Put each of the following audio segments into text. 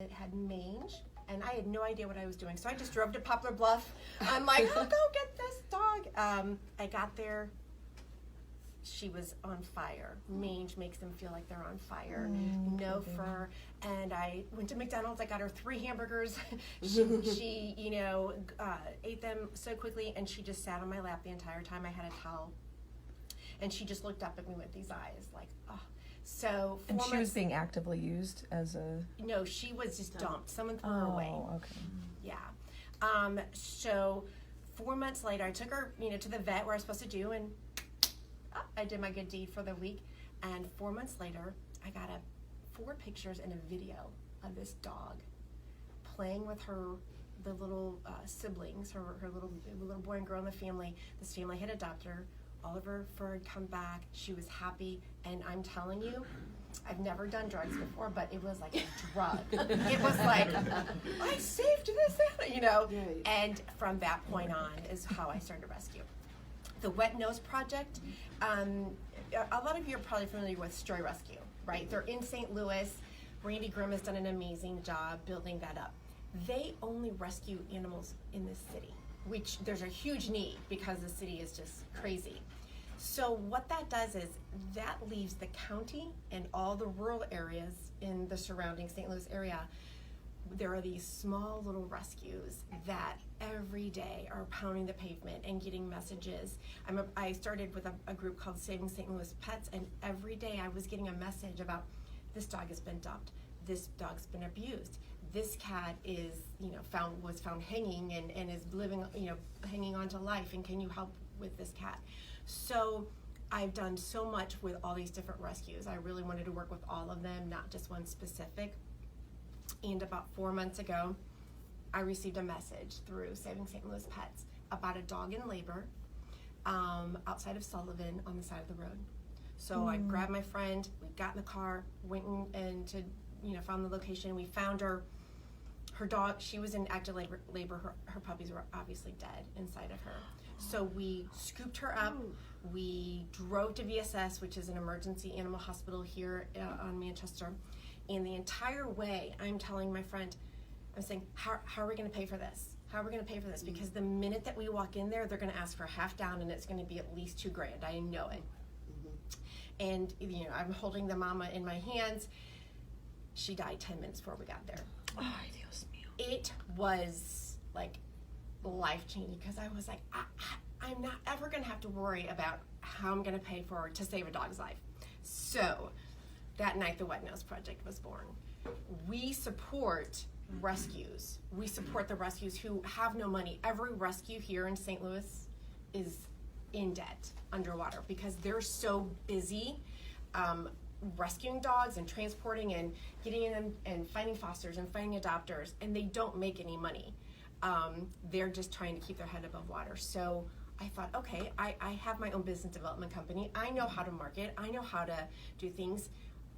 It had mange, and I had no idea what I was doing. So I just drove to Poplar Bluff. I'm like, I'll go get this dog. I got there. She was on fire. Mange makes them feel like they're on fire. No fur. And I went to McDonald's. I got her 3 hamburgers. she ate them so quickly, and she just sat on my lap the entire time. I had a towel. And she just looked up at me with these eyes like, oh. So and she was being actively used as a... No, she was just dumped. Someone threw her away. Oh, okay. Yeah. So 4 months later, I took her, to the vet where I was supposed to do, and I did my good deed for the week. And 4 months later, I got 4 pictures and a video of this dog playing with the little siblings, her little boy and girl in the family. This family had adopted her. All of her fur had come back. She was happy. And I'm telling you, I've never done drugs before, but it was like a drug. It was like, I saved this animal, And from that point on is how I started rescue. The Wet Nose Project, a lot of you are probably familiar with Stray Rescue, right? They're in St. Louis. Randy Grimm has done an amazing job building that up. They only rescue animals in this city, which there's a huge need because the city is just crazy. So what that does is that leaves the county and all the rural areas in the surrounding St. Louis area. There are these small little rescues that every day are pounding the pavement and getting messages. I started with a group called Saving St. Louis Pets, and every day I was getting a message about this dog has been dumped, this dog's been abused, this cat is was found hanging and is living hanging on to life, and can you help with this cat? So I've done so much with all these different rescues. I really wanted to work with all of them, not just one specific. And about 4 months ago, I received a message through Saving St. Louis Pets about a dog in labor outside of Sullivan on the side of the road. So I grabbed my friend, we got in the car, went and found the location. We found her dog, she was in active labor. Her puppies were obviously dead inside of her. So we scooped her up. We drove to VSS, which is an emergency animal hospital here on Manchester. And the entire way, I'm telling my friend, I'm saying, how are we going to pay for this? How are we going to pay for this? Because the minute that we walk in there, they're going to ask for half down, and it's going to be at least $2,000. I know it. And I'm holding the mama in my hands. She died 10 minutes before we got there. Ay, Dios mío. It was like life-changing because I was like, I'm not ever going to have to worry about how I'm going to pay to save a dog's life. So that night, the Wet Nose Project was born. We support rescues. We support the rescues who have no money. Every rescue here in St. Louis is in debt, underwater, because they're so busy rescuing dogs and transporting and getting in them and finding fosters and finding adopters, and they don't make any money. They're just trying to keep their head above water. So I thought, okay, I have my own business development company. I know how to market. I know how to do things.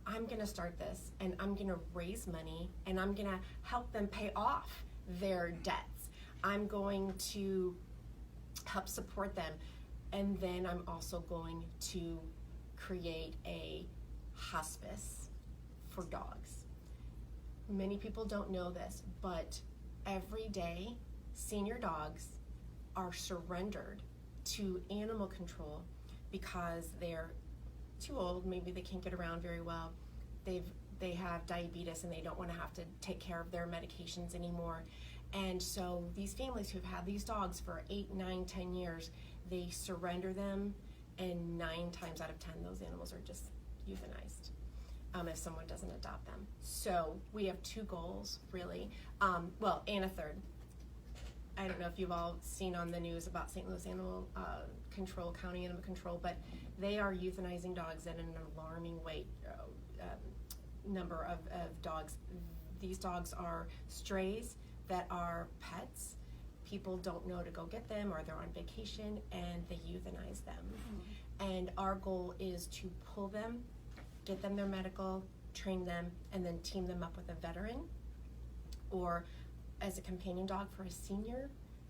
I'm going to start this, and I'm going to raise money, and I'm going to help them pay off their debts. I'm going to help support them, and then I'm also going to create a hospice for dogs. Many people don't know this, but every day senior dogs are surrendered to animal control because they're too old, maybe they can't get around very well, they have diabetes and they don't want to have to take care of their medications anymore. And so these families who've had these dogs for 8, 9, 10 years, they surrender them, and 9 times out of 10 those animals are just euthanized if someone doesn't adopt them. So we have 2 goals, really, and a third. I don't know if you've all seen on the news about St. Louis Animal Control, County Animal Control, but they are euthanizing dogs at an alarming number of dogs. These dogs are strays that are pets. People don't know to go get them, or they're on vacation, and they euthanize them. And our goal is to pull them, get them their medical, train them, and then team them up with a veteran or as a companion dog for a senior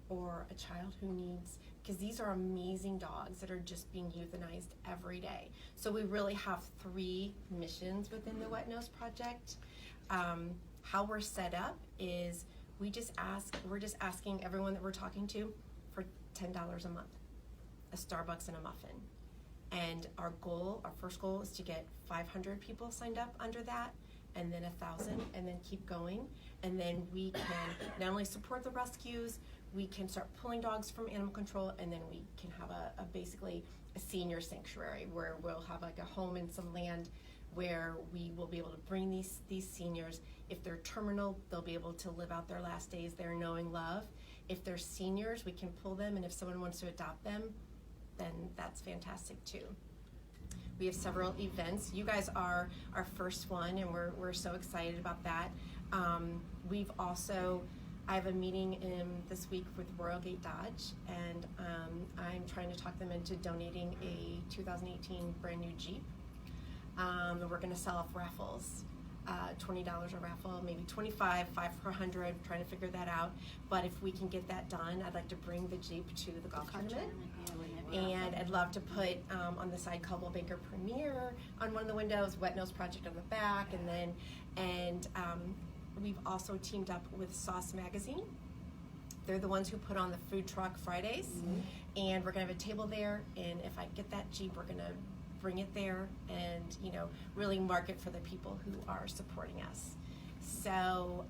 or a child who needs, because these are amazing dogs that are just being euthanized every day. So we really have 3 missions within the Wet Nose Project. how we're set up is we're just asking everyone that we're talking to for $10 a month, a Starbucks and a muffin. And our first goal is to get 500 people signed up under that, and then 1,000, and then keep going. And then we can not only support the rescues, we can start pulling dogs from animal control, and then we can have basically a senior sanctuary where we'll have like a home and some land where we will be able to bring these seniors. If they're terminal, they'll be able to live out their last days there knowing love. If they're seniors, we can pull them, and if someone wants to adopt them, then that's fantastic too. We have several events. You guys are our first one, and we're so excited about that. I have a meeting this week with Royal Gate Dodge, and I'm trying to talk them into donating a 2018 brand new Jeep. We're going to sell off raffles, $20 a raffle, maybe $25, $5 for $100. Trying to figure that out. But if we can get that done, I'd like to bring the Jeep to the golf tournament. And I'd love to put on the side Caldwell Banker Premier on one of the windows, Wet Nose Project on the back, and we've also teamed up with Sauce Magazine. They're the ones who put on the Food Truck Fridays, and we're gonna have a table there. And if I get that Jeep, we're gonna bring it there and really market for the people who are supporting us. So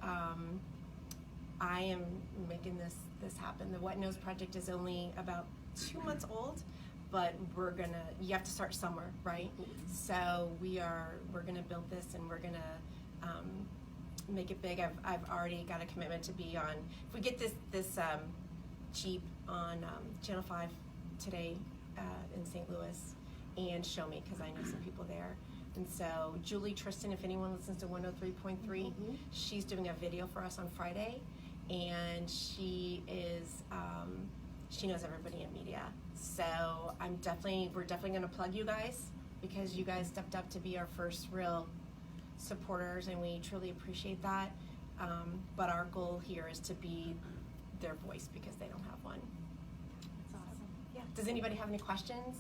I am making this happen. The Wet Nose Project is only about 2 months old, but you have to start somewhere, right? So we're gonna build this, and we're gonna make it big. I've already got a commitment to be on, if we get this Jeep on Channel 5 today in St. Louis, and show me, because I know some people there. And so Julie Tristan, if anyone listens to 103.3, she's doing a video for us on Friday, and she knows everybody in media. So we're definitely gonna plug you guys, because you guys stepped up to be our first real supporters, and we truly appreciate that. But our goal here is to be their voice, because they don't have one. That's awesome. Yeah. Does anybody have any questions?